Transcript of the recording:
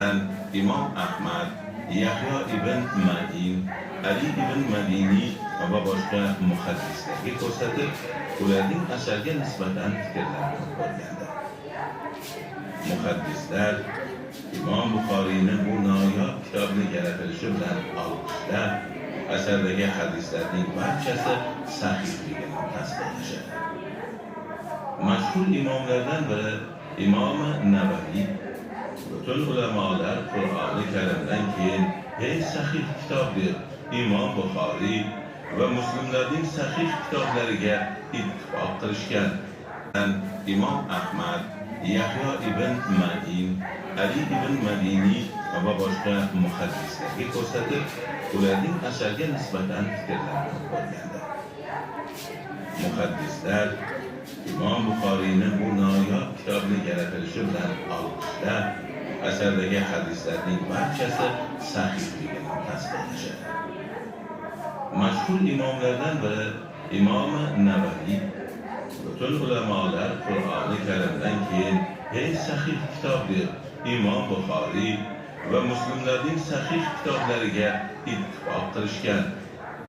imom Ahmad, Yahyo ibn Ma'in, Ali ibn Madini va boshqa muhaddislarga ko'rsatib, ularning asarga nisbatan fikrlarini o'rgandi. Muhaddislar Imom Buxoriyni bu noyob kitobni yaratilishi bilan olqishlab, asardagi hadislarning barchasi sahihligini tasdiqlashadi. Mashhur imomlardan biri Imom Navaviy butun ulamolar Qur'oni Karimdan keyin eng sahih kitob deb Imom Buxoriy va Muslimlarning sahih kitoblariga ittifoq qilishgan. Imom Ahmad, Yahyo ibn Ma'in, Ali ibn Madini va boshqa muhaddislarga ko'rsatib, ularning asarga nisbatan fikrlarini o'rgandi. Muhaddislar Imom Buxoriyni bu noyob kitobni yaratilishi bilan olqishlab, asardagi hadislarning barchasi sahihligini tasdiqlashadi. Mashhur imomlardan biri Imom Navaviy butun ulamolar Qur'oni Karimdan keyin eng sahih kitob deb Imom Buxoriy va Muslimlarning sahih kitoblariga ittifoq qilishgan.